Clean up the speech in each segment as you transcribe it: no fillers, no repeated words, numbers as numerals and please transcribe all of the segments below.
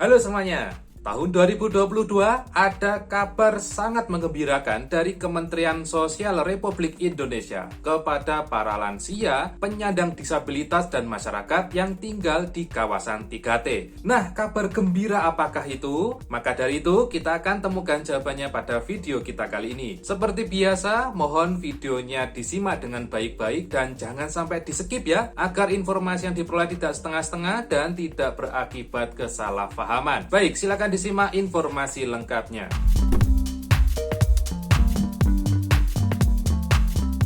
Halo semuanya, tahun 2022 ada kabar sangat menggembirakan dari Kementerian Sosial Republik Indonesia kepada para lansia, penyandang disabilitas dan masyarakat yang tinggal di kawasan 3T. Nah, kabar gembira apakah itu? Maka dari itu, kita akan temukan jawabannya pada video kita kali ini. Seperti biasa, mohon videonya disimak dengan baik-baik dan jangan sampai di-skip ya, agar informasi yang diperoleh tidak setengah-setengah dan tidak berakibat kesalahpahaman. Baik, silakan disimak informasi lengkapnya.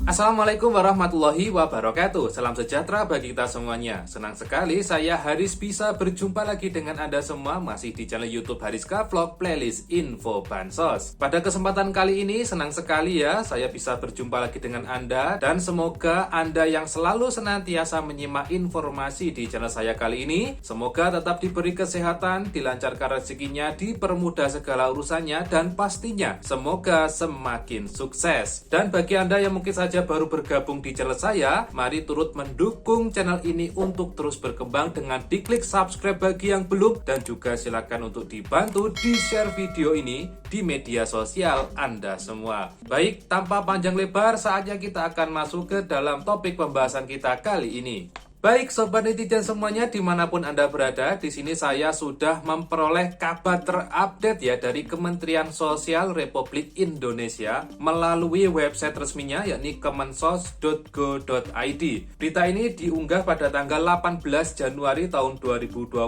Assalamualaikum warahmatullahi wabarakatuh. Salam sejahtera bagi kita semuanya. Senang sekali saya Haris bisa berjumpa lagi dengan Anda semua masih di channel YouTube Hariska Vlog Playlist Info Bansos. Pada kesempatan kali ini senang sekali ya saya bisa berjumpa lagi dengan Anda dan semoga Anda yang selalu senantiasa menyimak informasi di channel saya kali ini semoga tetap diberi kesehatan, dilancarkan rezekinya, dipermudah segala urusannya dan pastinya semoga semakin sukses. Dan bagi Anda yang mungkin saja baru bergabung di channel saya, mari turut mendukung channel ini untuk terus berkembang dengan diklik subscribe bagi yang belum dan juga silakan untuk dibantu di-share video ini di media sosial Anda semua. Baik, tanpa panjang lebar, saatnya kita akan masuk ke dalam topik pembahasan kita kali ini. Baik sobat netizen semuanya dimanapun Anda berada, di sini saya sudah memperoleh kabar terupdate ya dari Kementerian Sosial Republik Indonesia melalui website resminya yakni kemensos.go.id. Berita ini diunggah pada tanggal 18 Januari tahun 2022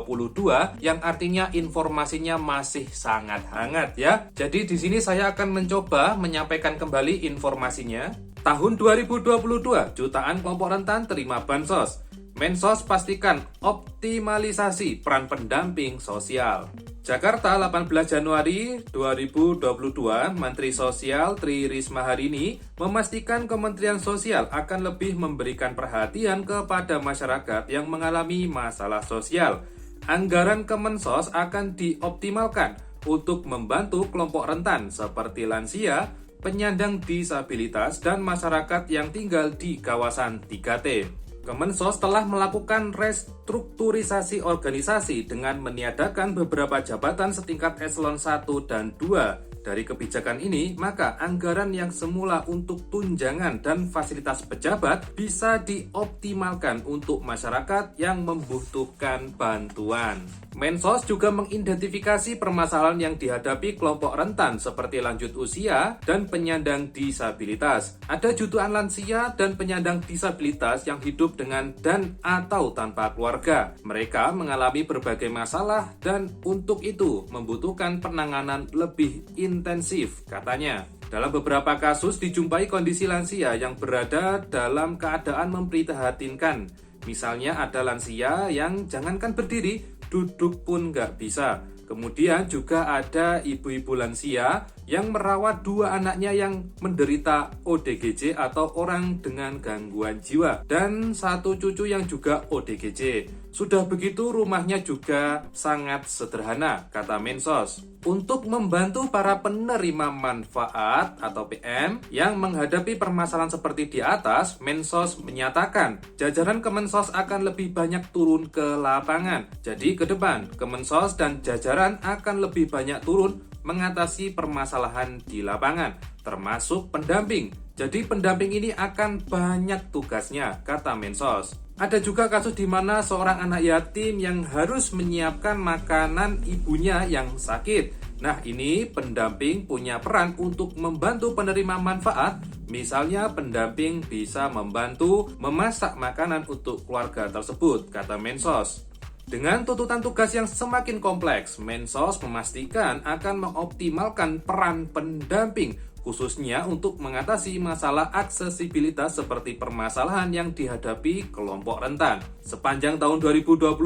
yang artinya informasinya masih sangat hangat ya. Jadi di sini saya akan mencoba menyampaikan kembali informasinya. Tahun 2022 jutaan kelompok rentan terima bansos. Mensos pastikan optimalisasi peran pendamping sosial. Jakarta 18 Januari 2022, Menteri Sosial Tri Risma hari ini memastikan Kementerian Sosial akan lebih memberikan perhatian kepada masyarakat yang mengalami masalah sosial. Anggaran Kemensos akan dioptimalkan untuk membantu kelompok rentan seperti lansia, penyandang disabilitas, dan masyarakat yang tinggal di kawasan 3T. Kemensos telah melakukan restrukturisasi organisasi dengan meniadakan beberapa jabatan setingkat eselon 1 dan 2. Dari kebijakan ini, maka anggaran yang semula untuk tunjangan dan fasilitas pejabat bisa dioptimalkan untuk masyarakat yang membutuhkan bantuan. Mensos juga mengidentifikasi permasalahan yang dihadapi kelompok rentan seperti lanjut usia dan penyandang disabilitas. Ada jutaan lansia dan penyandang disabilitas yang hidup dengan dan atau tanpa keluarga. Mereka mengalami berbagai masalah dan untuk itu membutuhkan penanganan lebih intensif, katanya. Dalam beberapa kasus dijumpai kondisi lansia yang berada dalam keadaan memprihatinkan. Misalnya ada lansia yang jangankan berdiri, duduk pun nggak bisa. Kemudian juga ada ibu-ibu lansia yang merawat dua anaknya yang menderita ODGJ atau orang dengan gangguan jiwa dan satu cucu yang juga ODGJ. Sudah begitu rumahnya juga sangat sederhana, kata Mensos. Untuk membantu para penerima manfaat atau PM yang menghadapi permasalahan seperti di atas, Mensos menyatakan jajaran Kemensos akan lebih banyak turun ke lapangan. Jadi ke depan, Kemensos dan jajaran akan lebih banyak turun mengatasi permasalahan di lapangan, termasuk pendamping. Jadi pendamping ini akan banyak tugasnya, kata Mensos. Ada juga kasus di mana seorang anak yatim yang harus menyiapkan makanan ibunya yang sakit. Nah, ini pendamping punya peran untuk membantu penerima manfaat. Misalnya pendamping bisa membantu memasak makanan untuk keluarga tersebut, kata Mensos. Dengan tuntutan tugas yang semakin kompleks, Mensos memastikan akan mengoptimalkan peran pendamping khususnya untuk mengatasi masalah aksesibilitas seperti permasalahan yang dihadapi kelompok rentan. Sepanjang tahun 2021,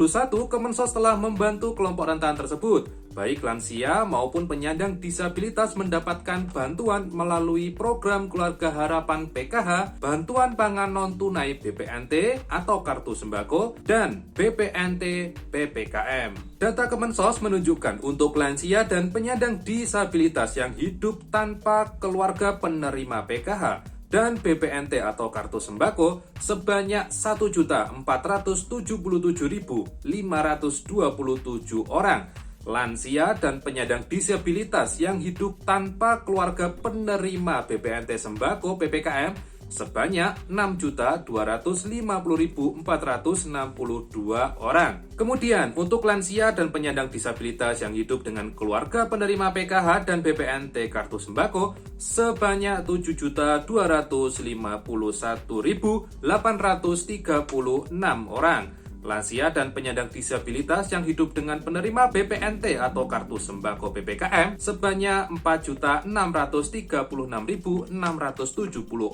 Kemensos telah membantu kelompok rentan tersebut, baik lansia maupun penyandang disabilitas mendapatkan bantuan melalui program Keluarga Harapan PKH, bantuan pangan non-tunai BPNT atau kartu sembako, dan BPNT PPKM. Data Kemensos menunjukkan untuk lansia dan penyandang disabilitas yang hidup tanpa keluarga penerima PKH dan BPNT atau kartu sembako sebanyak 1.477.527 orang. lansia dan penyandang disabilitas yang hidup tanpa keluarga penerima BPNT Sembako PPKM sebanyak 6.250.462 orang. Kemudian, untuk lansia dan penyandang disabilitas yang hidup dengan keluarga penerima PKH dan BPNT Kartu Sembako sebanyak 7.251.836 orang. Lansia dan penyandang disabilitas yang hidup dengan penerima BPNT atau Kartu Sembako PPKM sebanyak 4.636.670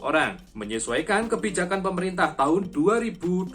orang. Menyesuaikan kebijakan pemerintah tahun 2022,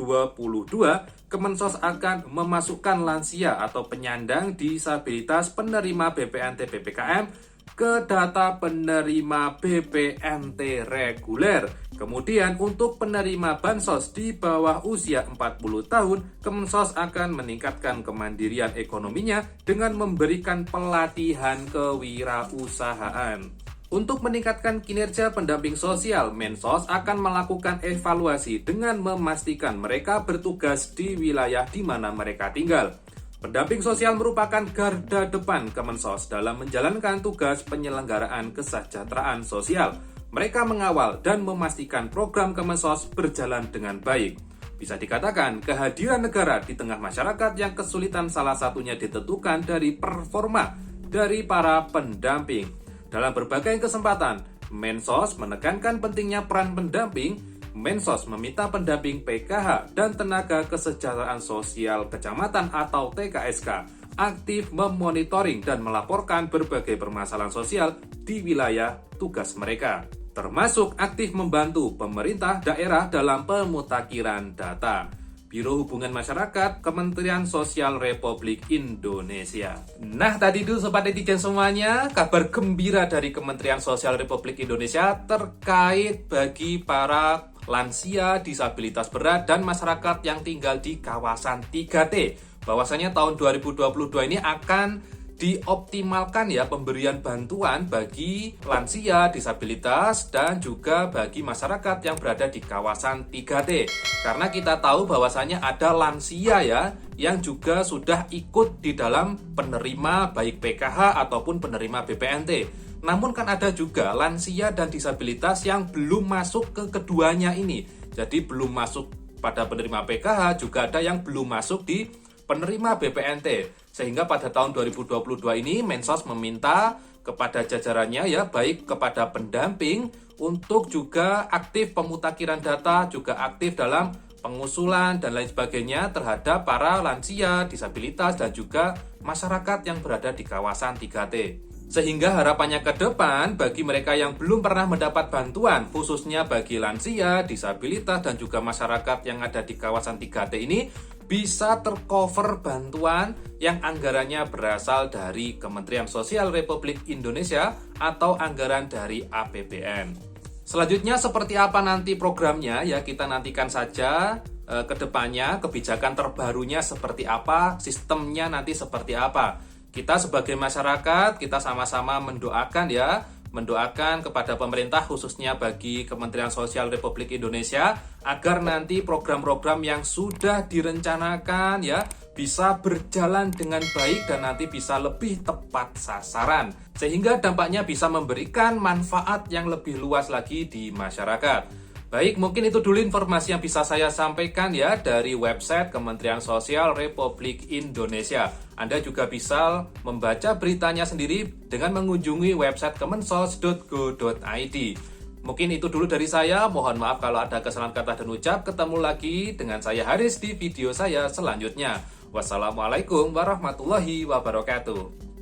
Kemensos akan memasukkan lansia atau penyandang disabilitas penerima BPNT PPKM ke data penerima BPNT reguler. Kemudian untuk penerima bansos di bawah usia 40 tahun, Kemensos akan meningkatkan kemandirian ekonominya dengan memberikan pelatihan kewirausahaan. Untuk meningkatkan kinerja pendamping sosial, Mensos akan melakukan evaluasi dengan memastikan mereka bertugas di wilayah di mana mereka tinggal. Pendamping sosial merupakan garda depan Kemensos dalam menjalankan tugas penyelenggaraan kesejahteraan sosial. Mereka mengawal dan memastikan program Kemensos berjalan dengan baik. Bisa dikatakan, kehadiran negara di tengah masyarakat yang kesulitan salah satunya ditentukan dari performa dari para pendamping. Dalam berbagai kesempatan, Mensos menekankan pentingnya peran pendamping. Mensos meminta pendamping PKH dan tenaga kesejahteraan sosial kecamatan atau TKSK aktif memonitoring dan melaporkan berbagai permasalahan sosial di wilayah tugas mereka, termasuk aktif membantu pemerintah daerah dalam pemutakhiran data. Biro Hubungan Masyarakat, Kementerian Sosial Republik Indonesia. Nah, tadi itu Sobat Netizen semuanya, kabar gembira dari Kementerian Sosial Republik Indonesia terkait bagi para lansia, disabilitas berat, dan masyarakat yang tinggal di kawasan 3T. Bahwasanya tahun 2022 ini akan dioptimalkan ya pemberian bantuan bagi lansia, disabilitas, dan juga bagi masyarakat yang berada di kawasan 3T. Karena kita tahu bahwasanya ada lansia ya yang juga sudah ikut di dalam penerima baik PKH ataupun penerima BPNT. Namun kan ada juga lansia dan disabilitas yang belum masuk ke keduanya ini. Jadi belum masuk pada penerima PKH, juga ada yang belum masuk di penerima BPNT. Sehingga pada tahun 2022 ini Mensos meminta kepada jajarannya ya, baik kepada pendamping untuk juga aktif pemutakhiran data, juga aktif dalam pengusulan dan lain sebagainya terhadap para lansia, disabilitas, dan juga masyarakat yang berada di kawasan 3T. Sehingga harapannya ke depan bagi mereka yang belum pernah mendapat bantuan, khususnya bagi lansia, disabilitas, dan juga masyarakat yang ada di kawasan 3T ini, bisa tercover bantuan yang anggarannya berasal dari Kementerian Sosial Republik Indonesia atau anggaran dari APBN. Selanjutnya seperti apa nanti programnya ya, kita nantikan saja ke depannya, kebijakan terbarunya seperti apa, sistemnya nanti seperti apa. Kita sebagai masyarakat, kita sama-sama mendoakan ya, mendoakan kepada pemerintah khususnya bagi Kementerian Sosial Republik Indonesia agar nanti program-program yang sudah direncanakan ya bisa berjalan dengan baik dan nanti bisa lebih tepat sasaran sehingga dampaknya bisa memberikan manfaat yang lebih luas lagi di masyarakat. Baik, mungkin itu dulu informasi yang bisa saya sampaikan ya dari website Kementerian Sosial Republik Indonesia. Anda juga bisa membaca beritanya sendiri dengan mengunjungi website kemensos.go.id. Mungkin itu dulu dari saya, mohon maaf kalau ada kesalahan kata dan ucap. Ketemu lagi dengan saya Haris di video saya selanjutnya. Wassalamualaikum warahmatullahi wabarakatuh.